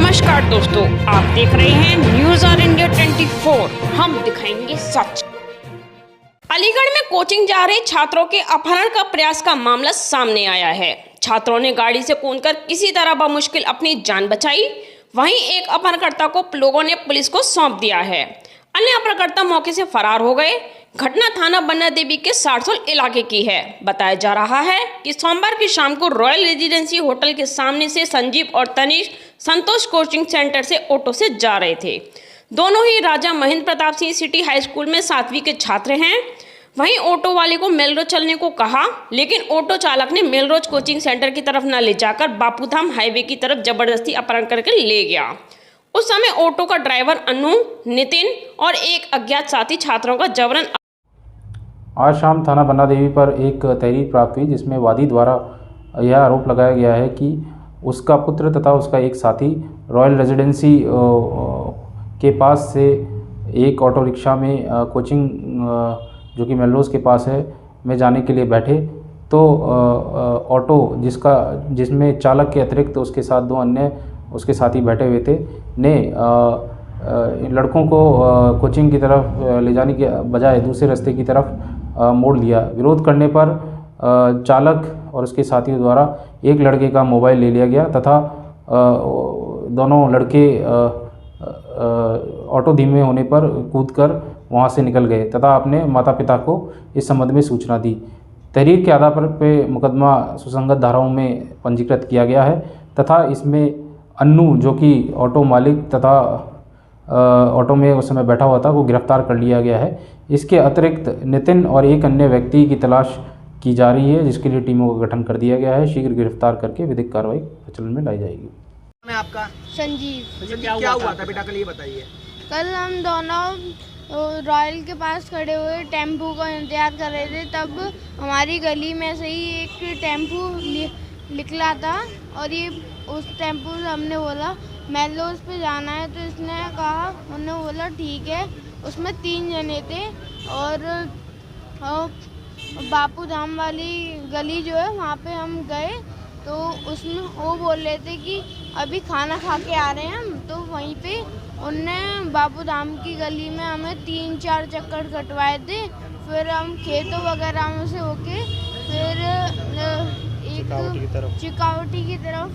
नमस्कार दोस्तों, आप देख रहे हैं न्यूज ऑन इंडिया 24। हम दिखाएंगे सच। अलीगढ़ में कोचिंग जा रहे छात्रों के अपहरण का प्रयास का मामला सामने आया है। छात्रों ने गाड़ी से कूदकर किसी तरह बमुश्किल अपनी जान बचाई। वहीं एक अपहरणकर्ता को लोगों ने पुलिस को सौंप दिया है। अन्य अपहरणकर्ता मौके से फरार हो गए। घटना थाना बन्ना देवी के सारसोल इलाके की है। बताया जा रहा है कि सोमवार की शाम को रॉयल रेजिडेंसी होटल के सामने से संजीव और तनिष संतोष कोचिंग सेंटर से ऑटो से जा रहे थे। दोनों ही Raja Mahendra Pratap Singh city high school में 7वीं के छात्र हैं। वहीं ऑटो वाले को मेलरोज चलने को कहा, लेकिन ऑटो चालक ने मेलरोज कोचिंग सेंटर की तरफ न ले जाकर बापूधाम हाईवे की तरफ जबरदस्ती अपहरण करके ले गया। उस समय ऑटो का ड्राइवर अनु, नितिन और एक अज्ञात साथी छात्रों का जबरन। आज शाम थाना बन्ना देवी पर एक तहरीर प्राप्त हुई, जिसमें वादी द्वारा यह आरोप लगाया गया है कि उसका पुत्र तथा उसका एक साथी रॉयल रेजिडेंसी के पास से एक ऑटो रिक्शा में कोचिंग जो कि मेलरोज के पास है में जाने के लिए बैठे, तो ऑटो जिसमें चालक के अतिरिक्त उसके साथ 2 अन्य उसके साथी बैठे हुए थे ने लड़कों को कोचिंग की तरफ ले जाने के बजाय दूसरे रास्ते की तरफ मोड़ लिया। विरोध करने पर चालक और उसके साथियों द्वारा एक लड़के का मोबाइल ले लिया गया तथा दोनों लड़के ऑटो धीमे होने पर कूदकर वहां से निकल गए तथा अपने माता पिता को इस संबंध में सूचना दी। तहरीर के आधार पर मुकदमा सुसंगत धाराओं में पंजीकृत किया गया है तथा इसमें अन्नू, जो कि ऑटो मालिक तथा ऑटो में उस समय बैठा हुआ था, को गिरफ्तार कर लिया गया है। इसके अतिरिक्त नितिन और एक अन्य व्यक्ति की तलाश की जा रही है, जिसके लिए टीमों का गठन कर दिया गया है। शीघ्र गिरफ्तार करके विधिक कार्रवाई प्रचलन में लाई जाएगी। मैं आपका संजीव। क्या हुआ था बेटा, कल ये बताइए। कल हम दोनों रॉयल के पास खड़े हुए टेम्पो का इंतजार कर रहे थे, तब हमारी गली में से ही एक टेम्पो निकला था और ये उस टेम्पो से हमने बोला मेलरोज पे जाना है, तो इसने कहा, उन्होंने बोला ठीक है। उसमें 3 जने थे और बापूधाम वाली गली जो है वहाँ पे हम गए, तो उसमें वो बोल रहे थे कि अभी खाना खा के आ रहे हैं हम, तो वहीं पे उनने बापूधाम की गली में हमें 3-4 चक्कर कटवाए थे। फिर हम खेतों वगैरह में से होके फिर एक चिकावटी की तरफ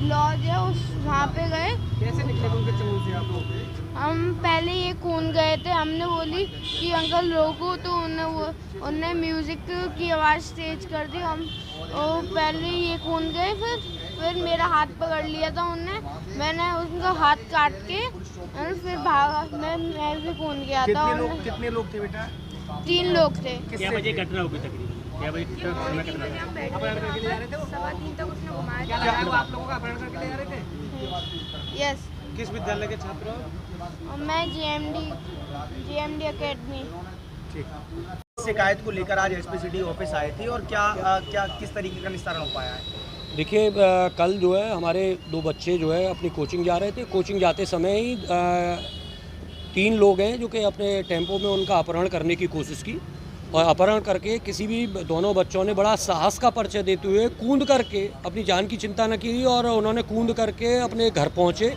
लॉज है उस वहाँ पे गए। कैसे निकले उनके चंगुल से आप लोग? हम पहले ये कूद गए थे, हमने बोली कि अंकल रोको, तो उन्होंने म्यूज़िक की आवाज़ तेज कर दी। हम पहले ये कूद गए, फिर मेरा हाथ पकड़ लिया था उनने, मैंने उनका हाथ काट के फिर भागा। मैं भी कूद गया था। कितने लोग थे बेटा? 3 लोग थे। क्या बजे घटना हो गई तकरीबन? क्या बजे अपहरण करके ले जा रहे थे वो? 3:15 तक उसने घुमाया। क्या लगा वो आप लोगों का अपहरण करके ले जा रहे थे? यस। किस विद्यालय के छात्र हो? मैं जीएमडी एकेडमी। ठीक। शिकायत को लेकर आज एसपी सिटी ऑफिस आए थे और क्या किस तरीके का निस्तारण हो पाया है? देखिए, कल जो है हमारे 2 बच्चे जो है अपनी कोचिंग जा रहे थे। कोचिंग जाते समय ही 3 लोग हैं जो कि अपने टेम्पो में उनका अपहरण करने की कोशिश की और अपहरण करके दोनों बच्चों ने बड़ा साहस का परिचय देते हुए कूद करके अपनी जान की चिंता न की और उन्होंने कूद करके अपने घर पहुँचे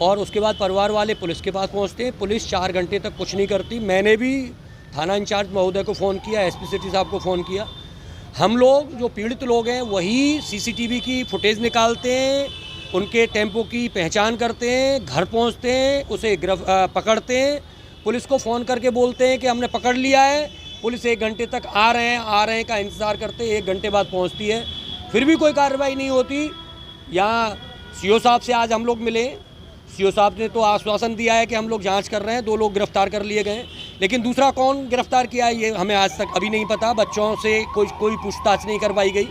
और उसके बाद परिवार वाले पुलिस के पास पहुँचते हैं। पुलिस 4 घंटे तक कुछ नहीं करती। मैंने भी थाना इंचार्ज महोदय को फ़ोन किया, एसपी सिटी साहब को फ़ोन किया। हम लोग जो पीड़ित लोग हैं वही सीसीटीवी की फुटेज निकालते हैं, उनके टेम्पो की पहचान करते हैं, घर पहुंचते हैं, उसे पकड़ते हैं, पुलिस को फ़ोन करके बोलते हैं कि हमने पकड़ लिया है। पुलिस 1 घंटे तक आ रहे हैं का इंतज़ार करते, 1 घंटे बाद पहुंचती है, फिर भी कोई कार्रवाई नहीं होती। यहाँ सीओ साहब से आज हम लोग मिले। सीओ साहब ने तो आश्वासन दिया है कि हम लोग जांच कर रहे हैं, 2 लोग गिरफ्तार कर लिए गए, लेकिन दूसरा कौन गिरफ्तार किया है ये हमें आज तक अभी नहीं पता। बच्चों से कोई पूछताछ नहीं करवाई गई।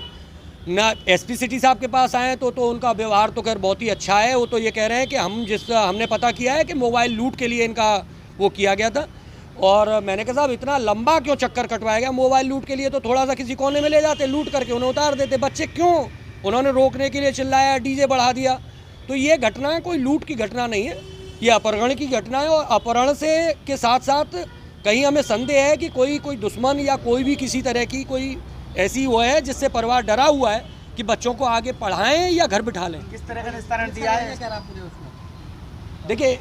ना एसपी सिटी साहब के पास आए तो उनका व्यवहार तो खैर बहुत ही अच्छा है। वो तो ये कह रहे हैं कि हमने पता किया है कि मोबाइल लूट के लिए इनका वो किया गया था। और मैंने कहा साहब इतना लंबा क्यों चक्कर कटवाया गया? मोबाइल लूट के लिए तो थोड़ा सा किसी कोने में ले जाते, लूट करके उन्हें उतार देते। बच्चे क्यों? उन्होंने रोकने के लिए चिल्लाया, डीजे बढ़ा दिया। तो ये घटना कोई लूट की घटना नहीं है, ये अपहरण की घटना है। और अपहरण से के साथ साथ कहीं हमें संदेह है कि कोई दुश्मन या कोई भी किसी तरह की कोई ऐसी वो है जिससे परिवार डरा हुआ है कि बच्चों को आगे पढ़ाएं या घर बिठा लें। किस तरह का निस्तारण दिया है? देखिए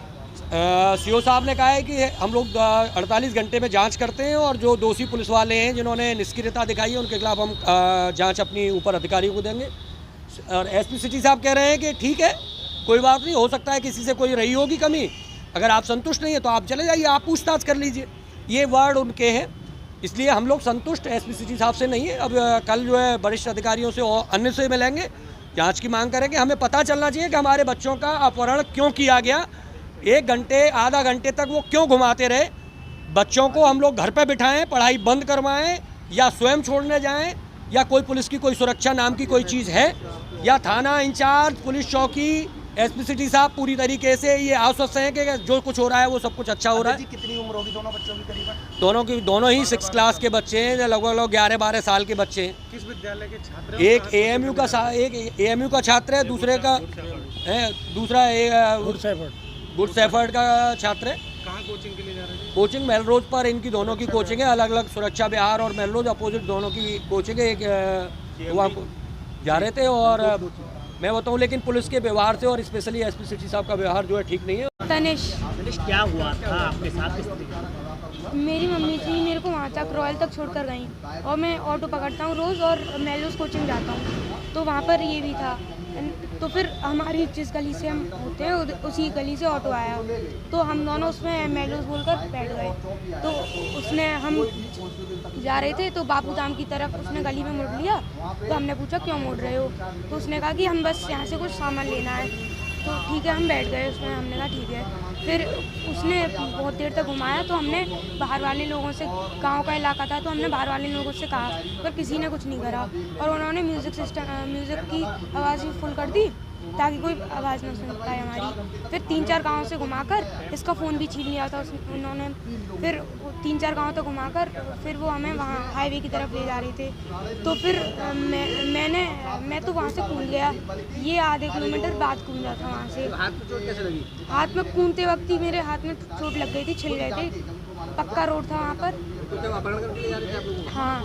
सीओ साहब ने कहा है कि हम लोग 48 घंटे में जांच करते हैं और जो दोषी पुलिस वाले हैं जिन्होंने निष्क्रियता दिखाई है उनके खिलाफ हम जांच अपनी ऊपर अधिकारियों को देंगे। और एसपी सिटी साहब कह रहे हैं कि ठीक है, कोई बात नहीं, हो सकता है किसी से कोई रही होगी कमी, अगर आप संतुष्ट नहीं है तो आप चले जाइए, आप पूछताछ कर लीजिए। ये वर्ड उनके हैं, इसलिए हम लोग संतुष्ट एसपी सिटी साहब से नहीं है। अब कल जो है वरिष्ठ अधिकारियों से और अन्य से मिलेंगे, जांच की मांग करेंगे। हमें पता चलना चाहिए कि हमारे बच्चों का अपहरण क्यों किया गया, 1 घंटे आधा घंटे तक वो क्यों घुमाते रहे। बच्चों को हम लोग घर पे बिठाएं, पढ़ाई बंद करवाएं, या स्वयं छोड़ने जाएं, या कोई पुलिस की कोई सुरक्षा नाम की कोई चीज़ है, या थाना इंचार्ज पुलिस चौकी एसपी सिटी साहब पूरी तरीके से ये आश्वस्त हैं कि जो कुछ हो रहा है वो सब कुछ अच्छा हो रहा है। कितनी उम्र होगी दोनों बच्चों की करीबन? दोनों ही 6 क्लास के बच्चे हैं, लगभग 11-12 साल के बच्चे हैं। किस विद्यालय के छात्र? एक एएमयू का छात्र है, दूसरा गुड सैफर्ड का छात्र है। कहाँ कोचिंग के लिए जा रहे थे? कोचिंग मेलरोज पर इनकी दोनों की कोचिंग है, अलग अलग सुरक्षा विहार और मेलरोज अपोजिट दोनों की कोचिंग है। एक वहाँ जा रहे थे और मैं बताऊँ, लेकिन पुलिस के व्यवहार से और स्पेशली एसपी सिटी साहब का व्यवहार जो है ठीक नहीं है। तनिष, क्या हुआ था आपके साथ? किस तरीके? मेरी मम्मी थी, मेरे को वहाँ तक रॉयल तक छोड़कर गई और मैं ऑटो पकड़ता हूँ रोज़ और मेलोस कोचिंग जाता हूँ, तो वहाँ पर ये भी था। तो फिर हमारी जिस गली से हम होते हैं उसी गली से ऑटो आया, तो हम दोनों उसमें मेलोस बोलकर बैठ गए। तो उसने, हम जा रहे थे तो बापू धाम की तरफ उसने गली में मुड़ लिया, तो हमने पूछा क्यों मुड़ रहे हो, तो उसने कहा कि हम बस यहाँ से कुछ सामान लेना है। तो ठीक है, हम बैठ गए उसमें, हमने कहा ठीक है। फिर उसने बहुत देर तक घुमाया, तो हमने बाहर वाले लोगों से, गांव का इलाका था तो हमने बाहर वाले लोगों से कहा, पर किसी ने कुछ नहीं करा और उन्होंने म्यूज़िक की आवाज़ भी फुल कर दी ताकि कोई आवाज़ ना सुन पाए हमारी। फिर 3-4 गाँव से घुमाकर इसका फ़ोन भी छीन लिया था उन्होंने। फिर 3-4 गाँव तक घुमाकर फिर वो हमें वहाँ हाईवे की तरफ ले जा रहे थे। तो फिर मैं तो वहाँ से कूद गया, ये आधे किलोमीटर बाद कूदा था वहाँ से। हाथ में चोट कैसे लगी? हाथ में कूदते वक्त ही मेरे हाथ में चोट लग गई थी, छिल गए थे। पक्का रोड था वहाँ पर। तो क्या अपहरण करके ले जा रहे थे आप लोग? हाँ।